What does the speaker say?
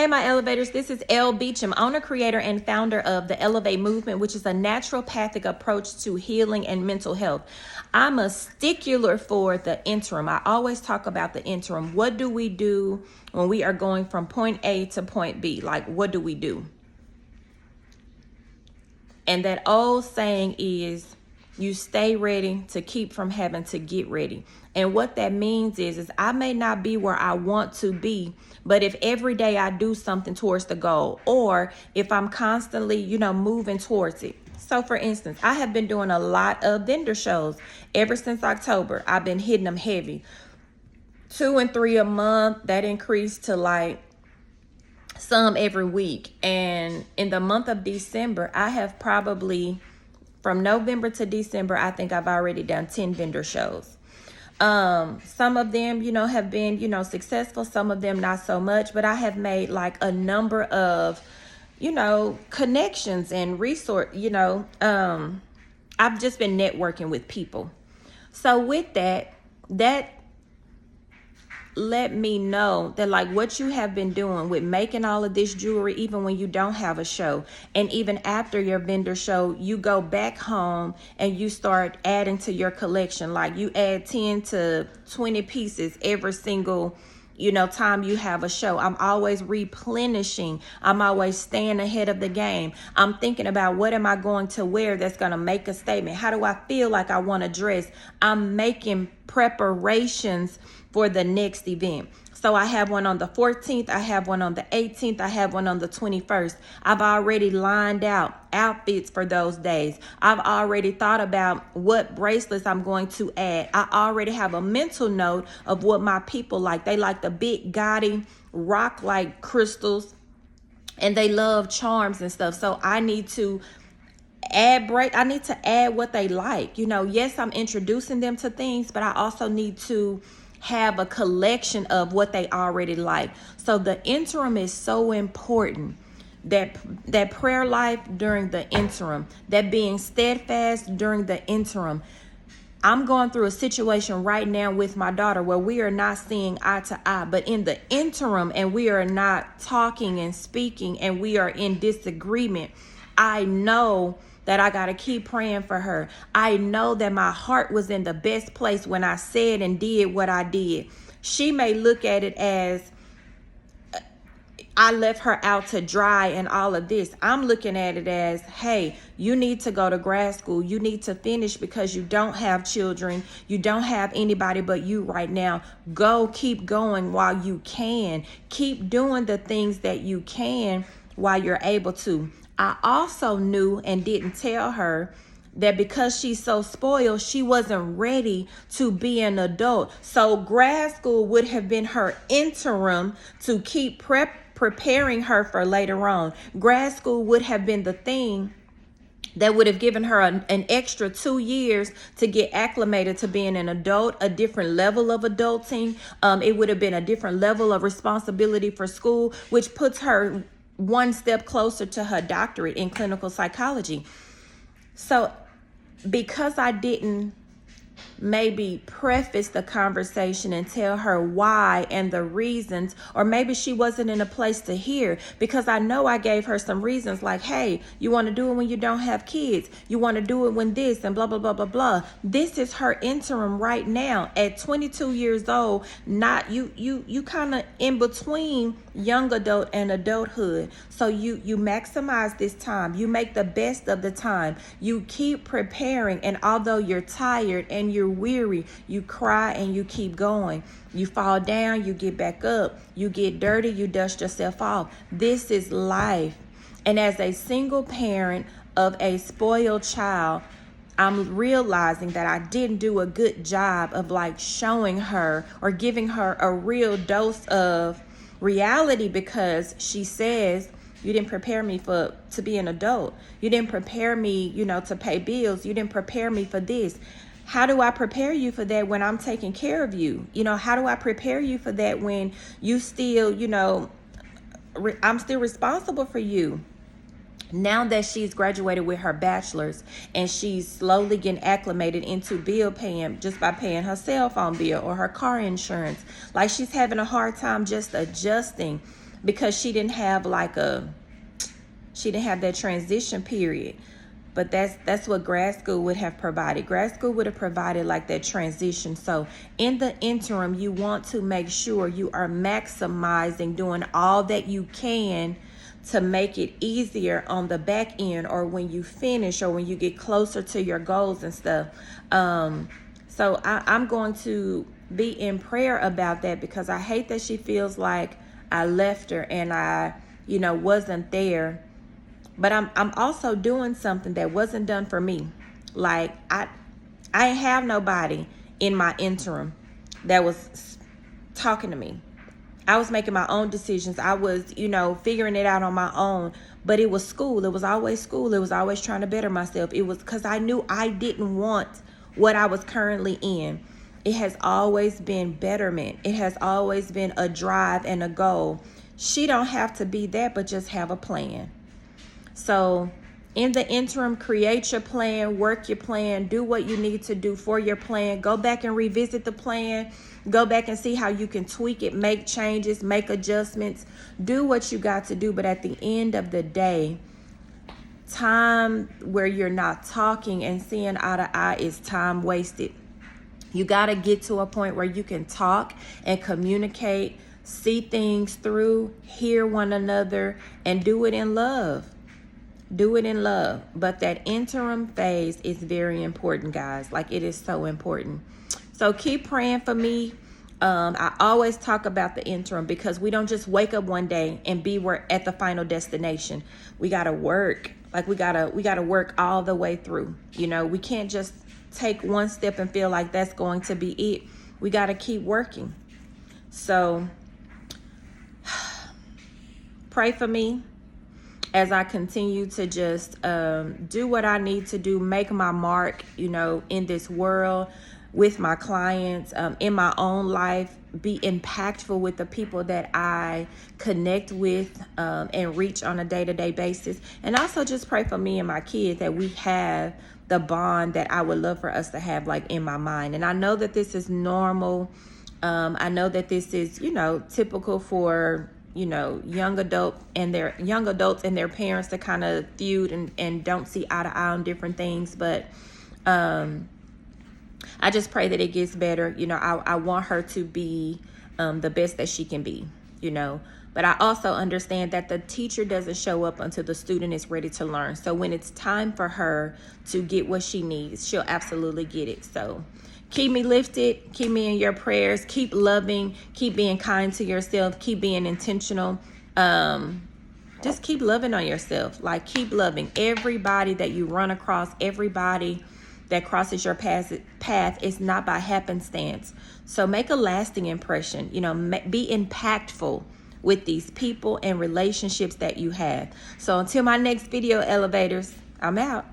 Hey, my elevators, this is Elle Beecham, owner, creator, and founder of the Elevate Movement, which is a naturopathic approach to healing and mental health. I'm a stickler for the interim. I always talk about the interim. What do we do when we are going from point A to point B? Like, what do we do? And that old saying is, you stay ready to keep from having to get ready. And what that means is I may not be where I want to be, but if every day I do something towards the goal, or if I'm constantly, moving towards it. So for instance, I have been doing a lot of vendor shows ever since October. I've been hitting them heavy. 2 and 3 a month. That increased to like some every week. And in the month of December, I have probably, from November to December, I think I've already done 10 vendor shows. Some of them, have been, successful. Some of them not so much, but I have made like a number of, connections and I've just been networking with people. So with that let me know that like what you have been doing with making all of this jewelry, even when you don't have a show, and even after your vendor show, you go back home and you start adding to your collection. Like you add 10 to 20 pieces every single time you have a show. I'm always replenishing. I'm always staying ahead of the game. I'm thinking about what am I going to wear that's going to make a statement? How do I feel like I want to dress? I'm making preparations for the next event. So I have one on the 14th, I have one on the 18th, I have one on the 21st. I've already lined out outfits for those days. I've already thought about what bracelets I'm going to add. I already have a mental note of what my people like. They like the big gaudy rock-like crystals, and they love charms and stuff. So I need to add what they like. Yes, I'm introducing them to things, but I also need to have a collection of what they already like. So the interim is so important. That prayer life during the interim, that being steadfast during the interim. I'm going through a situation right now with my daughter where we are not seeing eye to eye, but in the interim, and we are not talking and speaking, and we are in disagreement. I know that I got to keep praying for her. I know that my heart was in the best place when I said and did what I did. She may look at it as I left her out to dry and all of this. I'm looking at it as, hey, you need to go to grad school. You need to finish because you don't have children. You don't have anybody but you right now. Go, keep going while you can. Keep doing the things that you can while you're able to. I also knew and didn't tell her that because she's so spoiled, she wasn't ready to be an adult. So grad school would have been her interim to keep preparing her for later on. Grad school would have been the thing that would have given her an extra 2 years to get acclimated to being an adult, a different level of adulting. It would have been a different level of responsibility for school, which puts her one step closer to her doctorate in clinical psychology. So because I didn't maybe preface the conversation and tell her why and the reasons, or maybe she wasn't in a place to hear, because I know I gave her some reasons like, hey, you want to do it when you don't have kids, you want to do it when this, and blah blah blah blah blah. This is her interim right now at 22 years old. Not you kind of in between young adult and adulthood. So you maximize this time. You make the best of the time. You keep preparing, and although you're tired and you're weary, you cry and you keep going. You fall down, you get back up. You get dirty, you dust yourself off. This is life. And as a single parent of a spoiled child, I'm realizing that I didn't do a good job of like showing her or giving her a real dose of reality, because she says, you didn't prepare me to be an adult. You didn't prepare me, to pay bills. You didn't prepare me for this. How do I prepare you for that when I'm taking care of you? How do I prepare you for that when you still, I'm still responsible for you? Now that she's graduated with her bachelor's and she's slowly getting acclimated into bill paying just by paying her cell phone bill or her car insurance, like she's having a hard time just adjusting. because she didn't have that transition period. But that's what grad school would have provided. Grad school would have provided like that transition. So in the interim, you want to make sure you are maximizing, doing all that you can to make it easier on the back end, or when you finish, or when you get closer to your goals and stuff. So I'm going to be in prayer about that, because I hate that she feels like I left her and I, wasn't there. But I'm also doing something that wasn't done for me. Like I ain't have nobody in my interim that was talking to me. I was making my own decisions. I was, figuring it out on my own. But it was school. It was always school. It was always trying to better myself. It was because I knew I didn't want what I was currently in. It has always been betterment. It has always been a drive and a goal. She don't have to be that, but just have a plan. So in the interim, create your plan, work your plan, do what you need to do for your plan. Go back and revisit the plan. Go back and see how you can tweak it, make changes, make adjustments, do what you got to do. But at the end of the day, time where you're not talking and seeing eye to eye is time wasted. You got to get to a point where you can talk and communicate, see things through, hear one another, and do it in love. Do it in love. But that interim phase is very important, guys. Like, it is so important. So keep praying for me. I always talk about the interim, because we don't just wake up one day and we're at the final destination. We got to work. Like, we got to work all the way through. We can't just take one step and feel like that's going to be it. We got to keep working. So pray for me as I continue to just do what I need to do, make my mark, in this world, with my clients, in my own life, be impactful with the people that I connect with and reach on a day-to-day basis. And also just pray for me and my kids, that we have the bond that I would love for us to have, like, in my mind. And I know that this is normal. I know that this is, typical for young adults and their parents to kind of feud and don't see eye to eye on different things. But I just pray that it gets better. I want her to be the best that she can be, But I also understand that the teacher doesn't show up until the student is ready to learn. So when it's time for her to get what she needs, she'll absolutely get it. So keep me lifted, keep me in your prayers, keep loving, keep being kind to yourself, keep being intentional. Just keep loving on yourself. Like, keep loving everybody that you run across, everybody that crosses your path is not by happenstance. So make a lasting impression, be impactful with these people and relationships that you have. So until my next video, elevators, I'm out.